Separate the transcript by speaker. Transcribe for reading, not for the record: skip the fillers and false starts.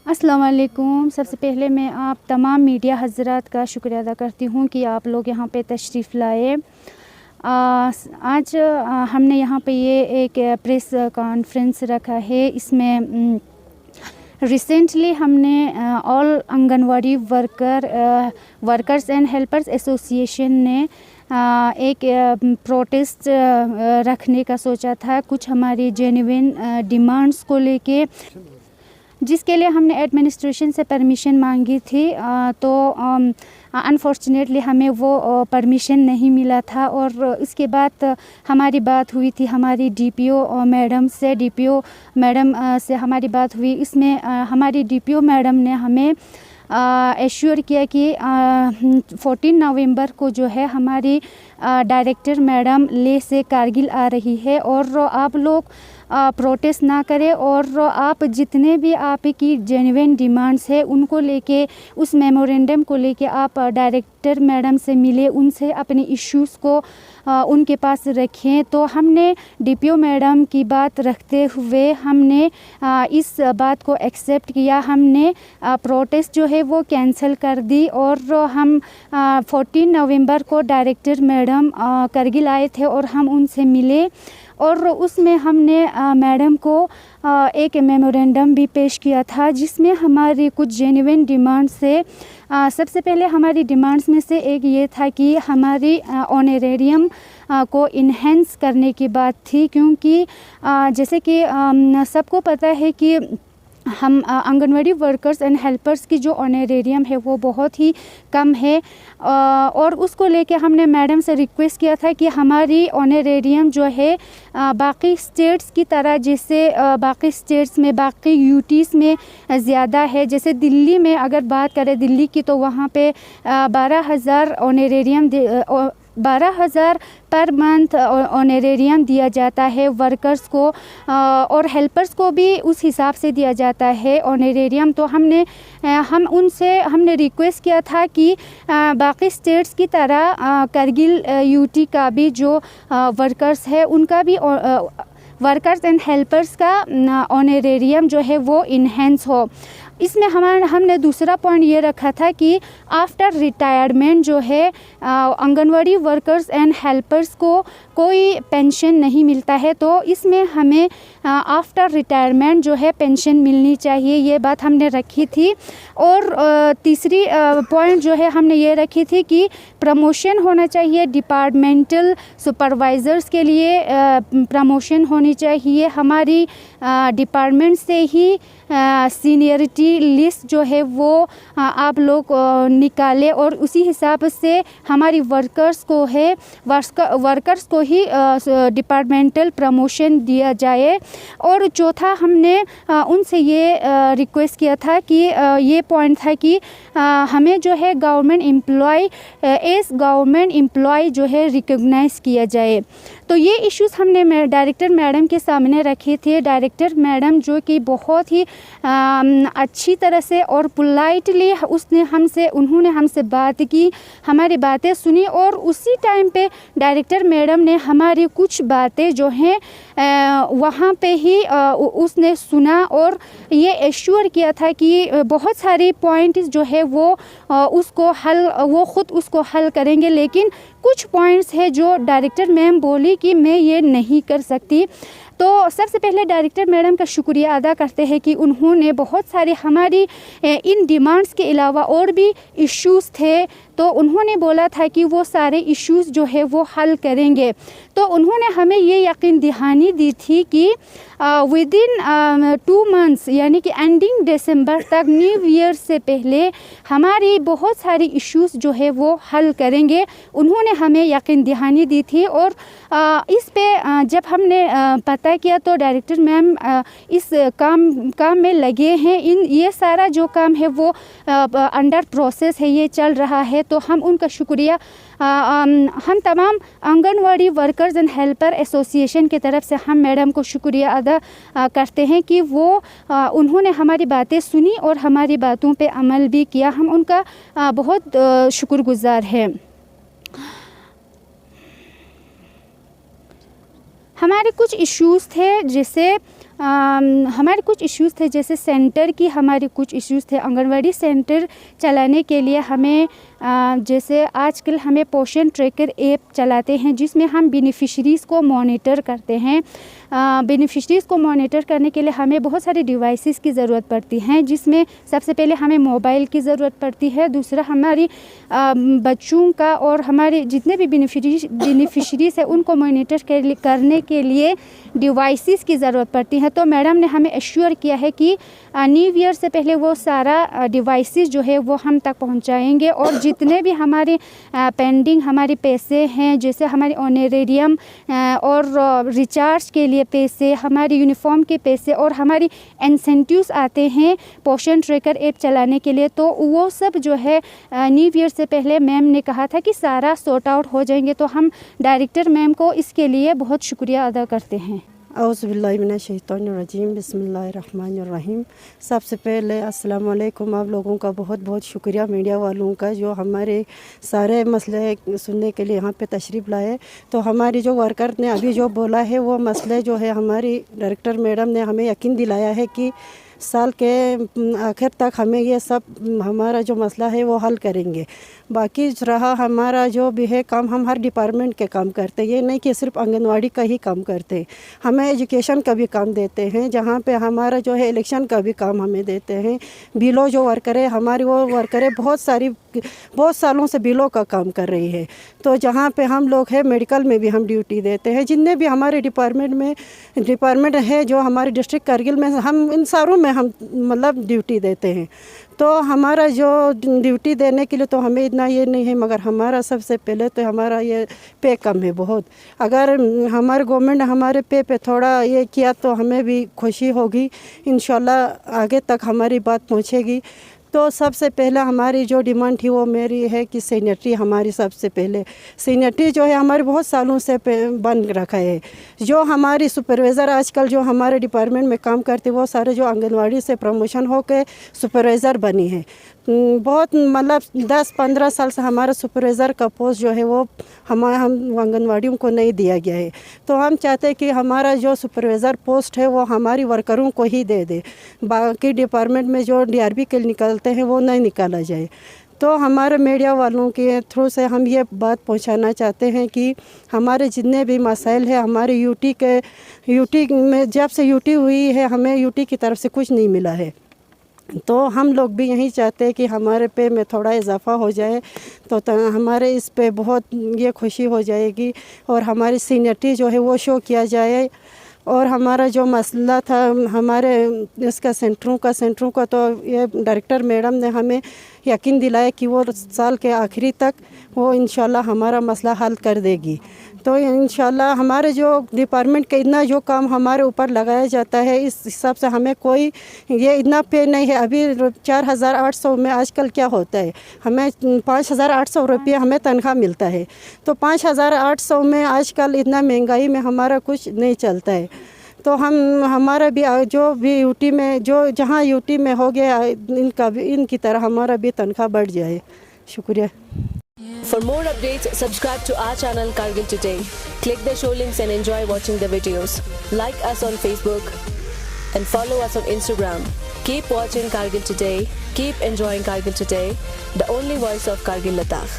Speaker 1: अस्सलाम वालेकुम। सबसे पहले मैं आप तमाम मीडिया हज़रात का शुक्रिया अदा करती हूँ कि आप लोग यहाँ पे तशरीफ़ लाए। आज हमने यहाँ पे ये एक प्रेस कॉन्फ्रेंस रखा है। इसमें रिसेंटली हमने all anganwadi workers and helpers association ने एक प्रोटेस्ट रखने का सोचा था, कुछ हमारी जेन्युइन डिमांड्स को लेके, जिसके लिए हमने एडमिनिस्ट्रेशन से परमिशन मांगी थी। तो अनफॉर्चुनेटली हमें वो परमिशन नहीं मिला था और इसके बाद हमारी बात हुई थी हमारी डीपीओ मैडम से हमारी बात हुई। इसमें हमारी डीपीओ मैडम ने हमें एश्योर किया कि 14 नवंबर को जो है हमारी डायरेक्टर मैडम लेह से कारगिल आ रही है और आप लोग प्रोटेस्ट ना करें और आप जितने भी आपकी जेन्युइन डिमांड्स है उनको लेके, उस मेमोरेंडम को लेके आप डायरेक्टर मैडम से मिले, उनसे अपने इश्यूज़ को उनके पास रखें। तो हमने डीपीओ मैडम की बात रखते हुए हमने इस बात को एक्सेप्ट किया। हमने प्रोटेस्ट जो है वो कैंसिल कर दी और हम 14 नवंबर को डायरेक्टर मैडम कारगिल आए थे और हम उनसे मिले और उसमें हमने मैडम को एक मेमोरेंडम भी पेश किया था, जिसमें हमारी कुछ जेन्युइन डिमांड्स से सबसे पहले हमारी डिमांड्स में से एक ये था कि हमारी ऑनरेरियम को इन्हेंस करने की बात थी, क्योंकि जैसे कि सबको पता है कि हम आंगनवाड़ी वर्कर्स एंड हेल्पर्स की जो ऑनरेरियम है वो बहुत ही कम है और उसको लेके हमने मैडम से रिक्वेस्ट किया था कि हमारी ऑनरेरियम जो है बाकी स्टेट्स की तरह, जैसे बाकी स्टेट्स में, बाकी यूटीज़ में ज़्यादा है। जैसे दिल्ली में अगर बात करें दिल्ली की, तो वहाँ पे 12,000 ऑनरेरियम 12,000 पर मंथ ऑनरेरियम दिया जाता है वर्कर्स को और हेल्पर्स को भी उस हिसाब से दिया जाता है ऑनरेरियम। तो हमने रिक्वेस्ट किया था कि बाकी स्टेट्स की तरह कारगिल यूटी का भी जो वर्कर्स है उनका भी वर्कर्स एंड हेल्पर्स का ऑनरेरियम जो है वो इन्हेंस हो। इसमें हमने दूसरा पॉइंट ये रखा था कि आफ्टर रिटायरमेंट जो है आंगनवाड़ी वर्कर्स एंड हेल्पर्स को कोई पेंशन नहीं मिलता है, तो इसमें हमें आफ्टर रिटायरमेंट जो है पेंशन मिलनी चाहिए, ये बात हमने रखी थी। और तीसरी पॉइंट जो है हमने ये रखी थी कि प्रमोशन होना चाहिए, डिपार्टमेंटल सुपरवाइज़र्स के लिए प्रमोशन होनी चाहिए। हमारी डिपार्टमेंट से ही सीनियरिटी लिस्ट जो है वो आप लोग निकालें और उसी हिसाब से हमारी वर्कर्स को ही डिपार्टमेंटल प्रमोशन दिया जाए। और चौथा हमने उनसे ये रिक्वेस्ट किया था कि ये पॉइंट था कि हमें जो है गवर्नमेंट एम्प्लॉय जो है रिकॉग्नाइज़ किया जाए। तो ये इश्यूज़ हमने डायरेक्टर मैडम के सामने रखे थे। डायरेक्टर मैडम जो कि बहुत ही अच्छी तरह से और पोलाइटली उन्होंने हमसे बात की, हमारी बातें सुनी और उसी टाइम पे डायरेक्टर मैडम ने हमारी कुछ बातें जो हैं वहाँ पे ही उसने सुना और ये एश्योर किया था कि बहुत सारी पॉइंट्स जो है वो खुद उसको हल करेंगे, लेकिन कुछ पॉइंट्स है जो डायरेक्टर मैम बोली कि मैं ये नहीं कर सकती। तो सबसे पहले डायरेक्टर मैडम का शुक्रिया अदा करते हैं कि उन्होंने बहुत सारे हमारी इन डिमांड्स के अलावा और भी इश्यूज़ थे, तो उन्होंने बोला था कि वो सारे इश्यूज़ जो है वो हल करेंगे। तो उन्होंने हमें ये यकीन दहानी दी थी कि विदिन 2 मंथ्स यानी कि एंडिंग दिसंबर तक, न्यू ईयर से पहले हमारी बहुत सारी इश्यूज़ जो है वो हल करेंगे। उन्होंने हमें यकीन दहानी दी थी और इस पे जब हमने पता किया तो डायरेक्टर मैम इस काम में लगे हैं। ये सारा जो काम है वो अंडर प्रोसेस है, ये चल रहा है। तो हम उनका शुक्रिया हम तमाम anganwadi workers and helper association की तरफ से हम मैडम को शुक्रिया अदा करते हैं कि उन्होंने हमारी बातें सुनी और हमारी बातों पे अमल भी किया। हम उनका बहुत शुक्रगुजार हैं। हमारे कुछ इश्यूज़ थे, जैसे हमारे कुछ इश्यूज़ थे, जैसे सेंटर की हमारे कुछ इश्यूज़ थे। आंगनवाड़ी सेंटर चलाने के लिए हमें जैसे आजकल हमें पोषण ट्रैकर ऐप चलाते हैं, जिसमें हम बेनिफिशरीज़ को मॉनिटर करते हैं। बेनिफिशरीज़ को मॉनिटर करने के लिए हमें बहुत सारे डिवाइसेस की ज़रूरत पड़ती हैं, जिसमें सबसे पहले हमें मोबाइल की ज़रूरत पड़ती है। दूसरा हमारी बच्चों का और हमारे जितने भी बेनिफिशरीज़ हैं उनको मॉनिटर करने के लिए डिवाइसेस की ज़रूरत पड़ती है। तो मैडम ने हमें एश्योर किया है कि न्यू ईयर से पहले वो सारा डिवाइसेस जो है वो हम तक पहुंचाएंगे, और जितने भी हमारे पेंडिंग हमारे पैसे हैं, जैसे हमारे ऑनरेरियम और रिचार्ज के लिए पैसे, हमारे यूनिफॉर्म के पैसे और हमारी इंसेंटिव्स आते हैं पोषण ट्रैकर ऐप चलाने के लिए, तो वो सब जो है न्यू ईयर से पहले मैम ने कहा था कि सारा सॉर्ट आउट हो जाएंगे। तो हम डायरेक्टर मैम को इसके लिए बहुत शुक्रिया अदा करते हैं।
Speaker 2: औज़ुबिल्लाहिमिनश्शैतानिर्रजीम, बिस्मिल्लाहिर्रहमानिर्रहीम। सबसे पहले अस्सलाम वालेकुम। आप लोगों का बहुत बहुत शुक्रिया, मीडिया वालों का, जो हमारे सारे मसले सुनने के लिए यहाँ पे तशरीफ़ लाए। तो हमारी जो वर्कर ने अभी जो बोला है वो मसले जो है हमारी डायरेक्टर मैडम ने हमें यकीन दिलाया है कि साल के आखिर तक हमें ये सब हमारा जो मसला है वो हल करेंगे। बाकी रहा हमारा जो भी है काम, हम हर डिपार्टमेंट के काम करते हैं, ये नहीं कि सिर्फ आंगनवाड़ी का ही काम करते। हमें एजुकेशन का भी काम देते हैं, जहाँ पे हमारा जो है इलेक्शन का भी काम हमें देते हैं। बिलो जो वर्कर है हमारी, वो वर्करें बहुत सालों से बिलों का काम कर रही है। तो जहाँ पे हम लोग हैं मेडिकल में भी हम ड्यूटी देते हैं, जितने भी हमारे डिपार्टमेंट है जो हमारे डिस्ट्रिक्ट कारगिल में, हम इन सारों में हम मतलब ड्यूटी देते हैं। तो हमारा जो ड्यूटी देने के लिए तो हमें इतना ये नहीं है, मगर हमारा सबसे पहले तो हमारा ये पे कम है बहुत। अगर हमारे गवर्नमेंट ने हमारे पे थोड़ा ये किया तो हमें भी खुशी होगी, इंशाल्लाह आगे तक हमारी बात पहुंचेगी। तो सबसे पहला हमारी जो डिमांड थी वो मेरी है कि सैनिटरी, हमारी सबसे पहले सैनिटरी जो है हमारे बहुत सालों से बन रखा है। जो हमारी सुपरवाइज़र आजकल जो हमारे डिपार्टमेंट में काम करते वो सारे जो आंगनवाड़ी से प्रमोशन होकर सुपरवाइज़र बनी है। बहुत मतलब 10-15 साल से हमारा सुपरवाइज़र का पोस्ट जो है वो हम आंगनवाड़ियों को नहीं दिया गया है। तो हम चाहते हैं कि हमारा जो सुपरवाइज़र पोस्ट है वो हमारी वर्करों को ही दे दे, बाकी डिपार्टमेंट में जो DRB के निकलते हैं वो नहीं निकाला जाए। तो हमारे मीडिया वालों के थ्रू से हम ये बात पहुंचाना चाहते हैं कि हमारे जितने भी मसाइल है, हमारे यूटी में जब से यूटी हुई है हमें यूटी की तरफ से कुछ नहीं मिला है। तो हम लोग भी यही चाहते हैं कि हमारे पे में थोड़ा इजाफ़ा हो जाए तो हमारे इस पे बहुत ये खुशी हो जाएगी, और हमारी सीनियरिटी जो है वो शो किया जाए। और हमारा जो मसला था हमारे इसका सेंटरों का तो ये डायरेक्टर मैडम ने हमें यकीन दिलाया कि वो साल के आखिरी तक वो इंशाल्लाह हमारा मसला हल कर देगी। तो इंशाल्लाह हमारे जो डिपार्टमेंट का इतना जो काम हमारे ऊपर लगाया जाता है, इस हिसाब से हमें कोई ये इतना पे नहीं है। अभी 4800 में आजकल क्या होता है, हमें 5800 रुपये हमें तनख्वाह मिलता है। तो 5800 में आजकल इतना महंगाई में हमारा कुछ नहीं चलता है। तो हमारा भी जो भी यूटी में जो जहाँ यूटी में हो गया इनकी तरह हमारा भी तनख्वाह बढ़ जाए। शुक्रिया।
Speaker 3: For more updates, subscribe to our channel Kargil Today. Click the show links and enjoy watching the videos. Like us on Facebook and follow us on Instagram. Keep watching Kargil Today. Keep enjoying Kargil Today, the only voice of Kargil Ladakh.